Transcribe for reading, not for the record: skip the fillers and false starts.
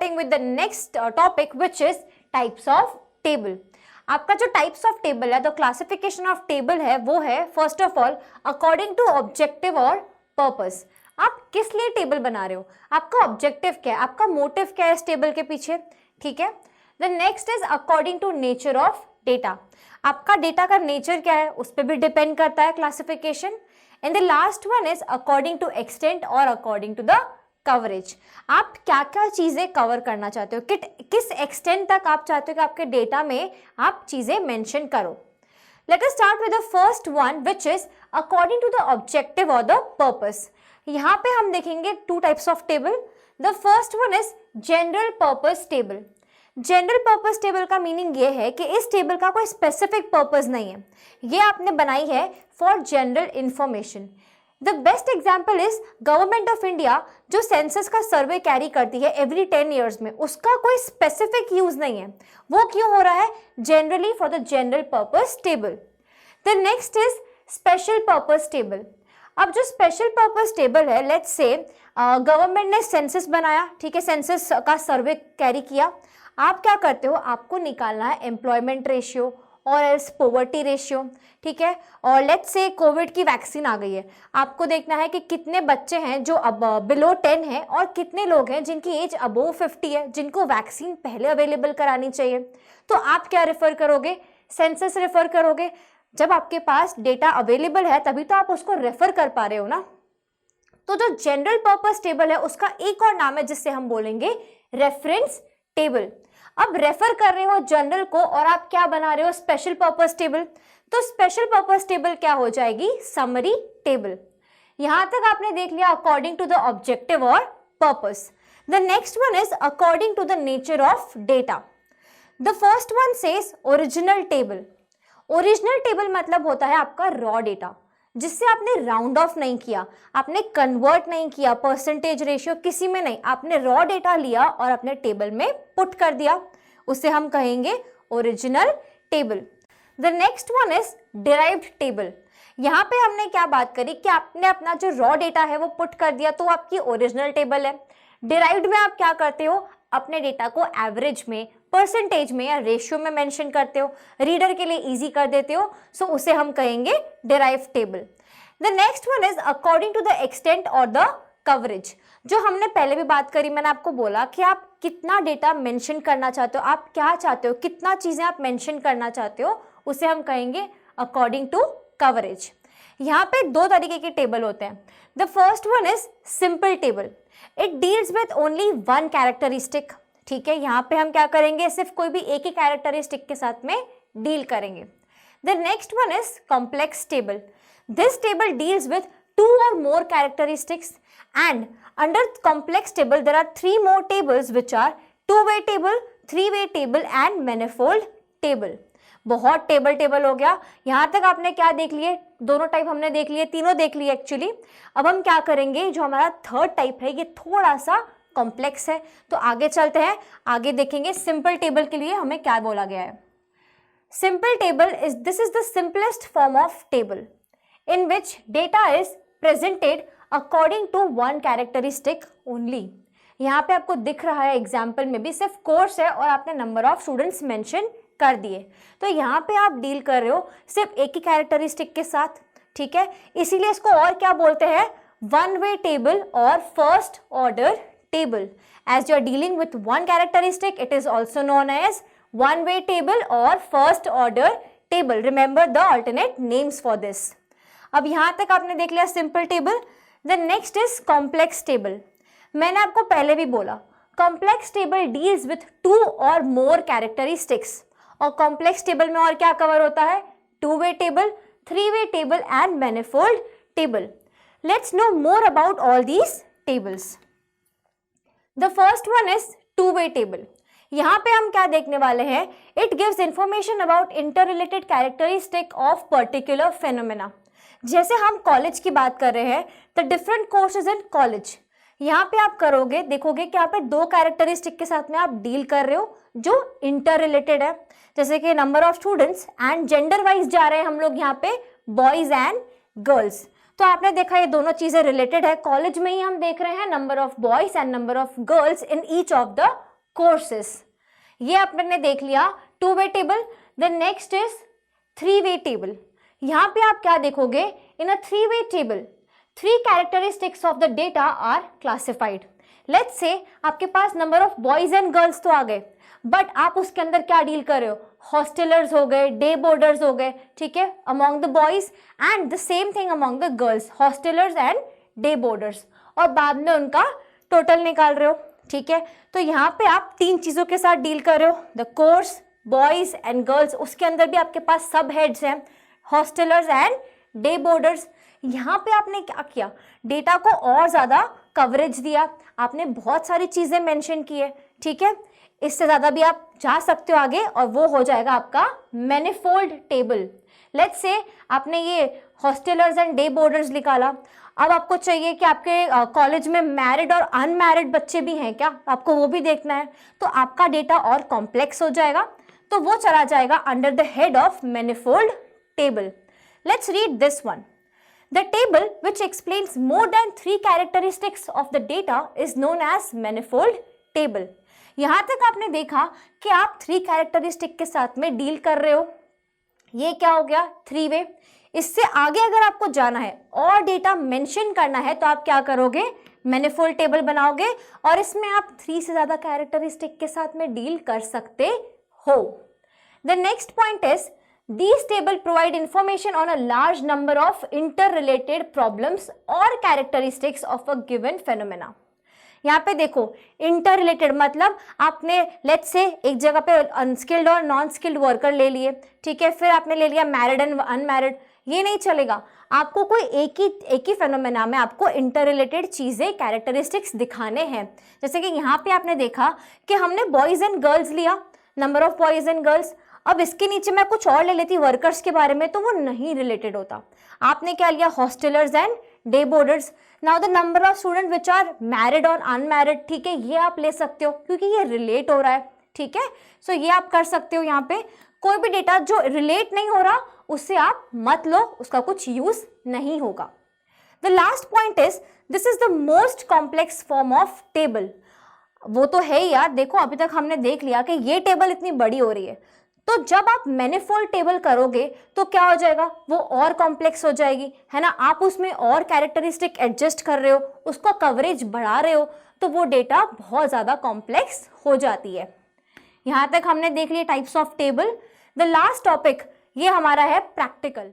starting with the next topic which is types of table. आपका जो types of table है, तो classification of table है वो है first of all according to objective और पर्पस. आप किस लिए टेबल बना रहे हो, आपका ऑब्जेक्टिव क्या है, आपका मोटिव क्या है इस टेबल के पीछे. ठीक है. The next is according to nature of data. आपका डेटा का नेचर क्या है उस पर भी डिपेंड करता है classification. And the last one is according to extent और अकॉर्डिंग टू द कवरेज. आप क्या क्या चीजें कवर करना चाहते हो, किस एक्सटेंट तक आप चाहते हो कि आपके डेटा में आप चीजें मेंशन करो. Let us start with the first one which is according to the objective और द पर्पस. यहाँ पे हम देखेंगे two types of table. The first one is general purpose table. General purpose table का मीनिंग ये है कि इस टेबल का कोई स्पेसिफिक पर्पस नहीं है, ये आपने बनाई है for general information. The best example is government of India जो सेंसस का सर्वे कैरी करती है एवरी 10 ईयर्स में, उसका कोई स्पेसिफिक यूज नहीं है. वो क्यों हो रहा है, generally for the general purpose table. The next is special purpose table. अब जो स्पेशल पर्पस टेबल है, लेट्स से गवर्नमेंट ने सेंसस बनाया, ठीक है, सेंसस का सर्वे कैरी किया. आप क्या करते हो, आपको निकालना है एम्प्लॉयमेंट रेशियो और एल्स पॉवर्टी रेशियो. ठीक है. और लेट्स से कोविड की वैक्सीन आ गई है, आपको देखना है कि कितने बच्चे हैं जो अब बिलो 10 हैं और कितने लोग हैं जिनकी एज अबोव 50 है, जिनको वैक्सीन पहले अवेलेबल करानी चाहिए. तो आप क्या रेफर करोगे, सेंसस रेफर करोगे. जब आपके पास डेटा अवेलेबल है तभी तो आप उसको रेफर कर पा रहे हो ना. तो जो जनरल पर्पस टेबल है उसका एक और नाम है जिससे हम बोलेंगे रेफरेंस टेबल. अब रेफर कर रहे हो जनरल को और आप क्या बना रहे हो, स्पेशल पर्पस टेबल. तो स्पेशल पर्पस टेबल क्या हो जाएगी, समरी टेबल. यहां तक आपने देख लिया अकॉर्डिंग टू द ऑब्जेक्टिव और purpose. The next one is according to the nature of data. The first one says original table. Original table मतलब होता है आपका रॉ डेटा, जिससे आपने राउंड ऑफ नहीं किया, आपने कन्वर्ट नहीं किया, परसेंटेज रेशियो किसी में नहीं, आपने रॉ डेटा लिया और अपने टेबल में पुट कर दिया, उसे हम कहेंगे original table. The next one is derived table. यहाँ पे हमने क्या बात करी कि आपने अपना जो रॉ डेटा है वो पुट कर दिया तो आपकी ओरिजिनल टेबल है. डिराइव्ड में आप क्या करते हो, अपने डेटा को एवरेज में, परसेंटेज में या रेशियो में मेंशन करते हो, रीडर के लिए इजी कर देते हो, सो उसे हम कहेंगे derived table. The next one is according to the extent और द कवरेज. जो हमने पहले भी बात करी, मैंने आपको बोला कि आप कितना डेटा मेंशन करना चाहते हो, आप क्या चाहते हो, कितना चीजें आप मेंशन करना चाहते हो, उसे हम कहेंगे अकॉर्डिंग टू कवरेज. यहाँ पे दो तरीके के टेबल होते हैं. The first one is simple table. It deals with only one characteristic. ठीक है, यहाँ पे हम क्या करेंगे, सिर्फ कोई भी एक ही कैरेक्टरिस्टिक के साथ में डील करेंगे. The next one is complex table. This table deals with 2 or more characteristics, and under complex table there are 3 more tables which are two-way table, three-way table and manifold table. बहुत table हो गया. यहाँ तक आपने क्या देख लिए, दोनों टाइप हमने देख लिए, तीनों देख लिए एक्चुअली. अब हम क्या करेंगे, जो हमारा थर्ड टाइप है ये थोड़ा सा कॉम्प्लेक्स है, तो आगे चलते हैं, आगे देखेंगे सिंपल टेबल के लिए हमें क्या बोला गया है. Simple table is this is the simplest form of table in which data is presented according to one characteristic only. यहाँ पे आपको दिख रहा है एग्जाम्पल में भी सिर्फ कोर्स है और आपने नंबर ऑफ स्टूडेंट्स मेंशन कर दिए, तो यहाँ पे आप डील कर रहे हो सिर्फ एक ही कैरेक्टरिस्टिक के साथ. ठीक है, इसीलिए इसको और क्या बोलते हैं, वन वे टेबल और first order table. As you are dealing with one characteristic it is also known as one way table और first order table. Remember the alternate names for this. अब यहां तक आपने देख लिया simple table. The next is complex table. मैंने आपको पहले भी बोला complex table deals with 2 or more characteristics. और कॉम्प्लेक्स टेबल में और क्या कवर होता है, 2-way table, 3-way table and manifold table. Let's no more about all these tables. The first one is 2-way table. यहाँ पे हम क्या देखने वाले हैं, it gives information about interrelated characteristic of particular phenomena. जैसे हम कॉलेज की बात कर रहे हैं, the different courses in college. यहाँ पे आप करोगे, देखोगे कि यहाँ पे 2 कैरेक्टरिस्टिक के साथ में आप डील कर रहे हो जो इंटर रिलेटेड है, जैसे कि number of students and gender wise जा रहे हैं हम लोग यहाँ पे बॉयज एंड गर्ल्स. तो आपने देखा ये दोनों चीजें रिलेटेड है. कॉलेज में ही हम देख रहे हैं number of boys and number of girls in each of the courses. ये आपने देख लिया two way table. The next is 3-वे टेबल। यहाँ पे आप क्या देखोगे, इन अ 3-वे table 3 characteristics of the data are classified. Let's say आपके पास number of boys and girls तो आ गए, बट आप उसके अंदर क्या डील कर रहे हो, हॉस्टलर्स हो गए, डे बोर्डर्स हो गए, ठीक है, among the boys and the same thing among the girls, hostellers and day boarders, और बाद में उनका टोटल निकाल रहे हो, ठीक है। तो यहाँ पे आप 3 चीजों के साथ डील कर रहे हो, the course, boys and girls, उसके अंदर भी आपके पास सब हेड्स हैं, हॉस्टलर्स एंड डे बोर्डर्स। यहाँ पे आपने क्या किया, डेटा को और ज्यादा कवरेज दिया, आपने बहुत सारी चीजें मेंशन की है, ठीक है। इससे ज्यादा भी आप जा सकते हो आगे, और वो हो जाएगा आपका मैनिफोल्ड टेबल। लेट्स से आपने ये हॉस्टलर्स एंड डे बोर्डर्स निकाला, अब आपको चाहिए कि आपके कॉलेज में मैरिड और अनमैरिड बच्चे भी हैं क्या, आपको वो भी देखना है, तो आपका डेटा और कॉम्प्लेक्स हो जाएगा, तो वो चला जाएगा under the head of manifold table. Let's read this one. The table which explains more than 3 characteristics of the data is known as manifold table. यहाँ तक आपने देखा कि आप 3 कैरेक्टरिस्टिक के साथ में डील कर रहे हो, ये क्या हो गया 3-वे। इससे आगे अगर आपको जाना है और डेटा मेंशन करना है तो आप क्या करोगे, मैनिफोल्ड टेबल बनाओगे, और इसमें आप 3 से ज्यादा कैरेक्टरिस्टिक के साथ में डील कर सकते हो। The next point is these table provide information on a large number of interrelated problems or characteristics of a given phenomena. यहाँ पे देखो इंटररिलेटेड मतलब आपने लेट्स से एक जगह पे अनस्किल्ड और नॉन स्किल्ड वर्कर ले लिए, ठीक है, फिर आपने ले लिया मैरिड एंड अनमैरिड, ये नहीं चलेगा, आपको कोई एक ही फेनोमेना में आपको इंटररिलेटेड चीजें कैरेक्टरिस्टिक्स दिखाने हैं। जैसे कि यहाँ पे आपने देखा कि हमने बॉयज एंड गर्ल्स लिया, number of boys and girls, अब इसके नीचे मैं कुछ और ले लेती वर्कर्स के बारे में तो वो नहीं रिलेटेड होता। आपने क्या लिया, hostellers and day boarders. Now the number of student which are married और अनमैरिड, ठीक है, ये आप ले सकते हो क्योंकि ये रिलेट हो रहा है, ठीक है, सो ये आप कर सकते हो। यहाँ पे कोई भी डेटा जो रिलेट नहीं हो रहा उससे आप मत लो, उसका कुछ यूज नहीं होगा। The last point is this is the most complex form of table. वो तो है ही यार, देखो अभी तक हमने देख लिया कि ये टेबल इतनी बड़ी हो रही है, तो जब आप मैनिफोल्ड टेबल करोगे तो क्या हो जाएगा, वो और कॉम्प्लेक्स हो जाएगी, है ना, आप उसमें और कैरेक्टरिस्टिक एडजस्ट कर रहे हो, उसको कवरेज बढ़ा रहे हो, तो वो डेटा बहुत ज्यादा कॉम्प्लेक्स हो जाती है। यहां तक हमने देख लिया types of table. The last topic ये हमारा है प्रैक्टिकल।